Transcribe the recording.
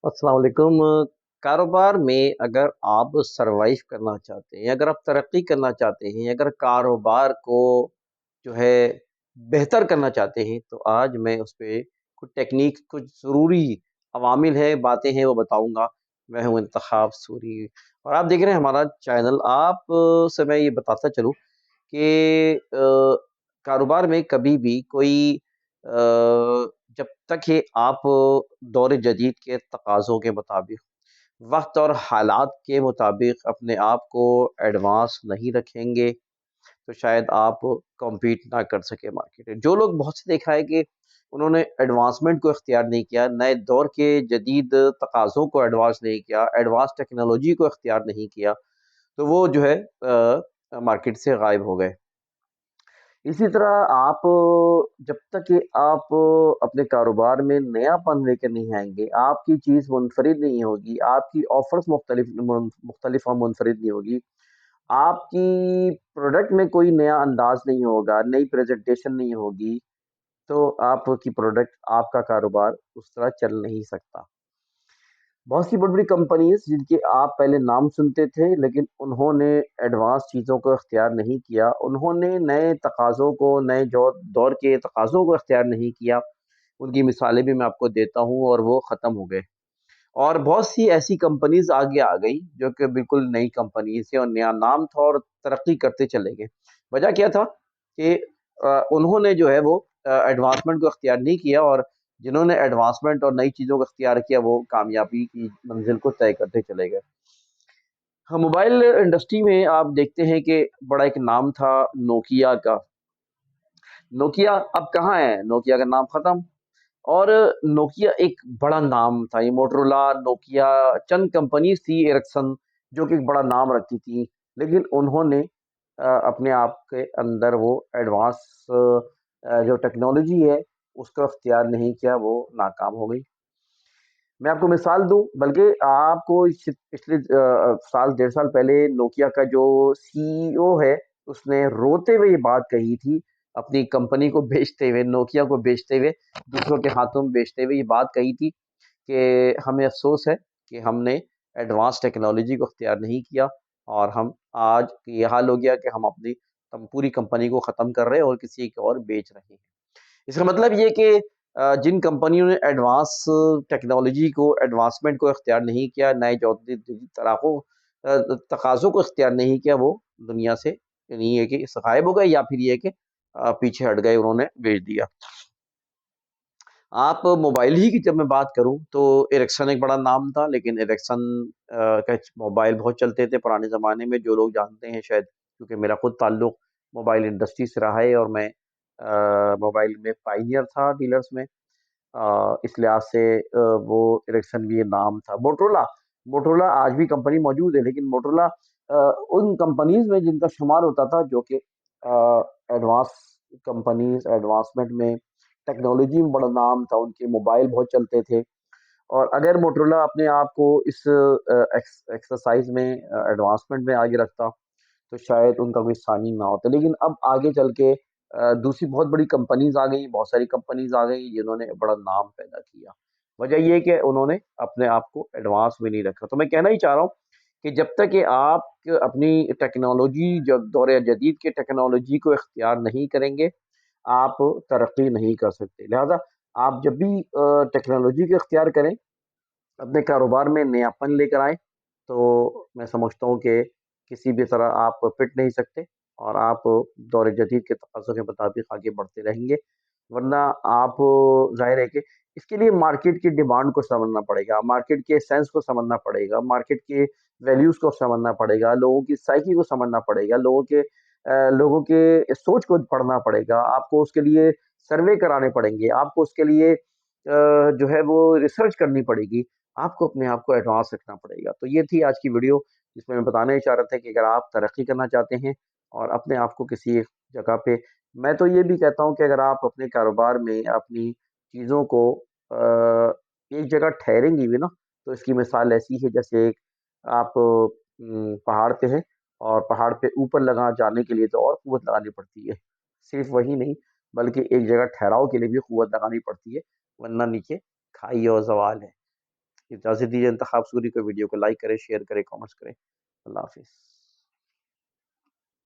अस्सलाम वालेकुम। कारोबार में अगर आप सरवाइव करना चाहते हैं, अगर आप तरक्की करना चाहते हैं, अगर कारोबार को जो है बेहतर करना चाहते हैं, तो आज मैं उस पे कुछ टेक्निक, कुछ ज़रूरी अवामिल हैं, बातें हैं, वो बताऊँगा। मैं हूँ इंतखाब सूरी और आप देख रहे हैं हमारा चैनल। आप से मैं ये बताता चलूँ कि कारोबार में कभी भी कोई जब तक ये आप दौर जदीद के तकाज़ों के मुताबिक, वक़्त और हालात के मुताबिक अपने आप को एडवांस नहीं रखेंगे, तो शायद आप कॉम्पीट ना कर सकें मार्केट में। जो लोग बहुत से देखा है कि उन्होंने एडवांसमेंट को इख्तियार नहीं किया, नए दौर के जदीद तकाज़ों को एडवांस नहीं किया, एडवांस टेक्नोलॉजी को इख्तियार नहीं किया, तो वो जो है मार्केट से गायब हो गए। इसी तरह आप जब तक कि आप अपने कारोबार में नयापन लेकर नहीं आएँगे, आपकी चीज़ मुनफ़रिद नहीं होगी, आपकी ऑफ़र्स मुख्तलिफ़ और मुनफ़रिद नहीं होगी, आपकी प्रोडक्ट में कोई नया अंदाज़ नहीं होगा, नई प्रेज़ेंटेशन नहीं होगी, तो आपकी प्रोडक्ट, आपका कारोबार उस तरह चल नहीं सकता। बहुत सी बड़ी-बड़ी कंपनीज़ जिनके आप पहले नाम सुनते थे, लेकिन उन्होंने एडवांस चीज़ों को इख्तियार नहीं किया। उन्होंने नए तकाज़ों को, नए दौर के तकाज़ों को इख्तियार नहीं किया। उनकी मिसालें भी मैं आपको देता हूँ और वो ख़त्म हो गए। और बहुत सी ऐसी कंपनीज़ आगे आ गई, जो कि बिल्कुल नई कंपनीज़ थी और नया नाम था और तरक्की करते चले गए। वजह क्या था कि उन्होंने जो है वो एडवांसमेंट को इख्तियार नहीं किया और जिन्होंने एडवांसमेंट और नई चीज़ों को इख्तियार किया, वो कामयाबी की मंज़िल को तय करते चले गए। हाँ, मोबाइल इंडस्ट्री में आप देखते हैं कि बड़ा एक नाम था नोकिया का। नोकिया अब कहाँ है? नोकिया का नाम खत्म। और नोकिया एक बड़ा नाम था, ये मोटरोला, नोकिया, चंद कंपनीज़ थी, एरिक्सन, जो कि एक बड़ा नाम रखती थी। लेकिन उन्होंने अपने आप के अंदर वो एडवांस जो टेक्नोलॉजी है, उसका इख्तियार नहीं किया, वो नाकाम हो गई। मैं आपको मिसाल दूँ, बल्कि आपको पिछले साल, डेढ़ साल पहले नोकिया का जो सीईओ है, उसने रोते हुए ये बात कही थी, अपनी कंपनी को बेचते हुए, नोकिया को बेचते हुए, दूसरों के हाथों में बेचते हुए ये बात कही थी कि हमें अफ़सोस है कि हमने एडवांस टेक्नोलॉजी को इख्तियार नहीं किया और हम आज ये हाल हो गया कि हम पूरी कंपनी को ख़त्म कर रहे हैं और किसी को और बेच रहे हैं। इसका मतलब ये कि जिन कंपनियों ने एडवांस टेक्नोलॉजी को, एडवांसमेंट को इख्तियार नहीं किया, नए तकाज़ों को इख्तियार नहीं किया, वो दुनिया से यानी ये कि गायब हो गए या फिर ये कि पीछे हट गए, उन्होंने बेच दिया। आप मोबाइल ही की जब मैं बात करूँ, तो एरिक्सन एक बड़ा नाम था, लेकिन एरिक्सन का मोबाइल बहुत चलते थे पुराने ज़माने में, जो लोग जानते हैं शायद, क्योंकि मेरा खुद ताल्लुक मोबाइल इंडस्ट्री से रहा है और मैं मोबाइल में पायनियर था डीलर्स में। इस लिहाज से वो एरिक्सन भी ये नाम था। मोटरोला, मोटरोला आज भी कंपनी मौजूद है, लेकिन मोटरोला उन कंपनीज़ में जिनका शुमार होता था, जो कि एडवांस कंपनीज़, एडवांसमेंट में, टेक्नोलॉजी में बड़ा नाम था, उनके मोबाइल बहुत चलते थे। और अगर मोटरोला अपने आप को इस एक्सरसाइज़ में, एडवांसमेंट में आगे रखता, तो शायद उनका कोई सानी ना होता। लेकिन अब आगे चल के दूसरी बहुत बड़ी कंपनीज़ आ गई, बहुत सारी कंपनीज़ आ गई, जिन्होंने बड़ा नाम पैदा किया। वजह ये है कि उन्होंने अपने आप को एडवांस में नहीं रखा। तो मैं कहना ही चाह रहा हूँ कि जब तक कि आप अपनी टेक्नोलॉजी, जब दौर जदीद की टेक्नोलॉजी को इख्तियार नहीं करेंगे, आप तरक्की नहीं कर सकते। लिहाज़ा आप जब भी टेक्नोलॉजी को इख्तियार करें, अपने कारोबार में नयापन लेकर आएँ, तो मैं समझता हूँ कि किसी भी तरह आप पिट नहीं सकते और आप दौर जदीद के तकाज़ों के मुताबिक आगे बढ़ते रहेंगे। वरना आप, ज़ाहिर है कि इसके लिए मार्केट की डिमांड को समझना पड़ेगा, मार्केट के सेंस को समझना पड़ेगा, मार्केट के वैल्यूज़ को समझना पड़ेगा, लोगों की साइकी को समझना पड़ेगा, लोगों के सोच को पढ़ना पड़ेगा, आपको उसके लिए सर्वे कराने पड़ेंगे, आपको उसके लिए जो है वो रिसर्च करनी पड़ेगी। आपको अपने आप को एडवांस रखना पड़ेगा। तो ये थी आज की वीडियो, जिसमें मैं बताना ये चाह रहा था कि अगर आप तरक्की करना चाहते हैं और अपने आप को किसी एक जगह पे, मैं तो ये भी कहता हूँ कि अगर आप अपने कारोबार में अपनी चीज़ों को एक जगह ठहरेंगी भी ना, तो इसकी मिसाल ऐसी है जैसे एक आप पहाड़ पे हैं और पहाड़ पे ऊपर लगा जाने के लिए तो और क़ुव्वत लगानी पड़ती है। सिर्फ़ वही नहीं, बल्कि एक जगह ठहराव के लिए भी क़ुव्वत लगानी पड़ती है, वरना नीचे खाई और ज़वाल है। اجازت دیجیے، انتخاب سوری کو ویڈیو کو لائک کریں، شیئر کریں، کامنٹس کریں۔ اللہ حافظ۔